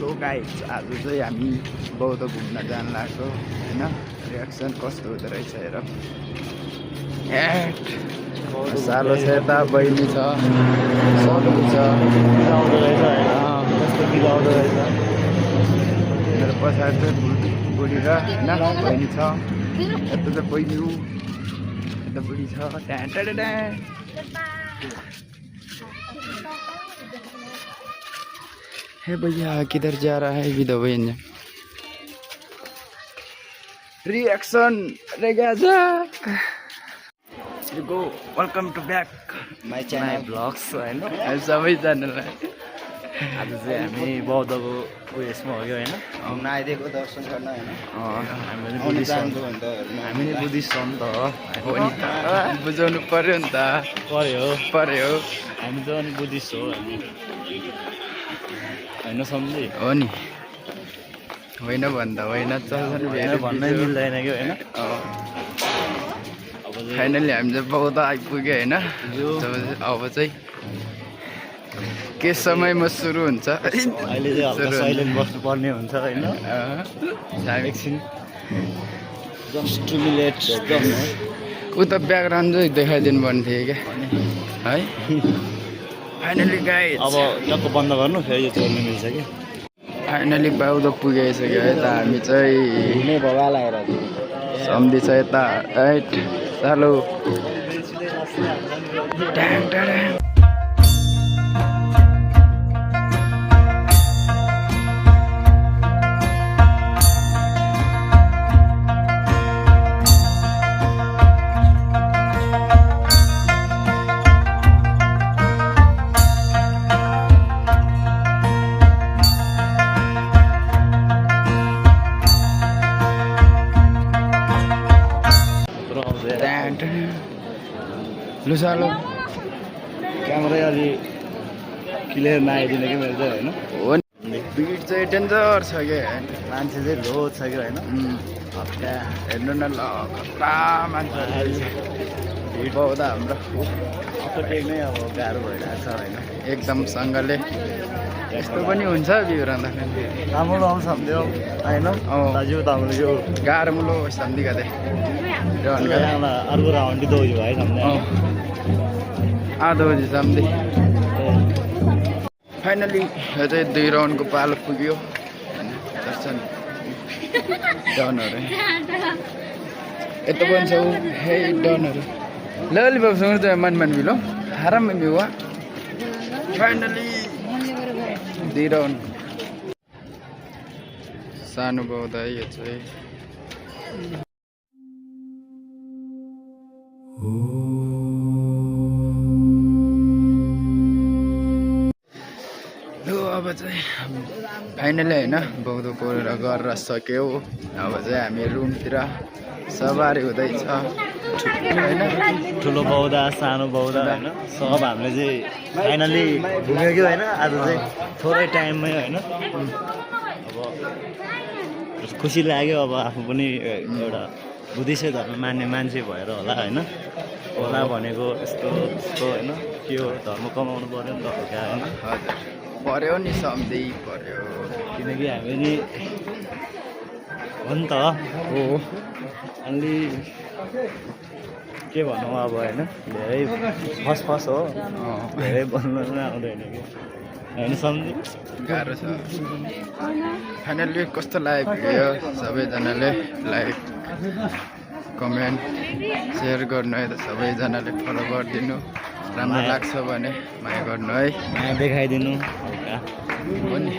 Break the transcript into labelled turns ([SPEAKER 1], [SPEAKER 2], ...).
[SPEAKER 1] So guys आज चाहिँ हामी बौद्ध घुम्न जान लाग्छौँ होइन। रियाक्सन कस्तो हुँदो रहेछ हेर। सालो छ यता, बहिनी छ, सबै छ,
[SPEAKER 2] आउँदो रहेछ होइन, कस्तो बिल आउँदो रहेछ।
[SPEAKER 1] मेरो पछाडि चाहिँ बुढी र होइन बहिनी छ। यता चाहिँ बहिनी हो, यता बुढी छ। हे भैया किधर जा रहा है विधो भैया? रिएक्सन रेगाजा गो। Welcome to back
[SPEAKER 2] my channel blogs होइन।
[SPEAKER 1] सबैजनालाई
[SPEAKER 2] आज चाहिँ हामी बौद्धको उयसमा हो कि होइन,
[SPEAKER 1] आउन आइदिएको दर्शन गर्न होइन।
[SPEAKER 2] हामी बुद्धिस्ट हो नि त,
[SPEAKER 1] हो नि त, बुझाउनु पर्यो नि त। पर्यो
[SPEAKER 2] हामी त अनि बुद्धिस्ट हो होइन, सम्झि
[SPEAKER 1] हो नि। होइन भन्दा होइन
[SPEAKER 2] भन्नै मिल्दैन कि होइन।
[SPEAKER 1] फाइनली हामी चाहिँ बौद्ध आइपुग्यो होइन। अब चाहिँ के समयमा सुरु हुन्छ?
[SPEAKER 2] अहिले चाहिँ हल्का साइलेन्ट बस्नुपर्ने हुन्छ होइन।
[SPEAKER 1] एकछिन
[SPEAKER 2] जस्ट टु मिलेट
[SPEAKER 1] उता ब्याकग्राउन्ड चाहिँ देखाइदिनु पर्ने थियो क्या है। फाइनली गाइस
[SPEAKER 2] अब टक्क बन्द गर्नु, फेरि यो चोर्नु मिल्छ कि।
[SPEAKER 1] फाइनली बौद्ध पुगिसक्यो है त। हामी चाहिँ
[SPEAKER 2] भवा लगाएर
[SPEAKER 1] सम्धि छ यता राइट चालो। लु सालो
[SPEAKER 2] क्यामेरै अलि क्लियर नआइदिने कि मेरो चाहिँ होइन।
[SPEAKER 1] हो नि, भिड चाहिँ डेन्जर छ क्या।
[SPEAKER 2] मान्छे चाहिँ लो छ कि होइन।
[SPEAKER 1] त्यहाँ हेर्नु न ल, कता मान्छे भिड बौद्ध हाम्रो
[SPEAKER 2] अटो टेक्नै अब गाह्रो भइरहेको छ होइन।
[SPEAKER 1] एकदम सँगले यस्तो पनि हुन्छ बिउ रहँदाखेरि।
[SPEAKER 2] राम्रो आउँछ सम्झ्यो होइन। दाजु तपाईँले यो
[SPEAKER 1] गाह्रो मुलो सम्धि गए
[SPEAKER 2] अर्को राउन्ड दौज भयो सम्झ्यो
[SPEAKER 1] आधो बजी सम्धि। फाइनली यो चाहिँ 2 राउन्डको पालो पुग्यो होइन। दर्शन डनहरू यता पनि छ हे डनहरू ललिपपसँग चाहिँ मन बिलो हाराम बिउवा। फाइनली 2 राउन्ड सानो बौद्ध है यो चाहिँ। लु अब चाहिँ फाइनली होइन बौद्धको गरेर सक्यो। अब चाहिँ हामी रुमतिर सवारी हुँदैछ होइन।
[SPEAKER 2] ठुलो बौद्ध सानो बौद्ध होइन, सब हामीले चाहिँ फाइनली घुम्यो कि होइन। आज चाहिँ थोरै टाइममै होइन। अब खुसी लाग्यो। अब आफू पनि एउटा बुद्धिस्ट धर्म मान्ने मान्छे भएर होला होइन। होला भनेको यस्तो होइन, के हो धर्म कमाउनु पऱ्यो नि त हल्का होइन।
[SPEAKER 1] हजुर पर्यो नि, सम्झै पर्यो
[SPEAKER 2] किनकि हामी नि हो नि त हो। अलि के भनौँ अब होइन, धेरै फस हो, धेरै बोल्नु आउँदैन कि होइन सम्झि।
[SPEAKER 1] गाह्रो छ। फाइनली कस्तो लाग्यो भिडियो? सबैजनाले लाइक कमेन्ट सेयर गर्नु है त। सबैजनाले फलो गरिदिनु। राम्रो लाग्छ भने माया गर्नु है,
[SPEAKER 2] माया देखाइदिनु
[SPEAKER 1] हो नि।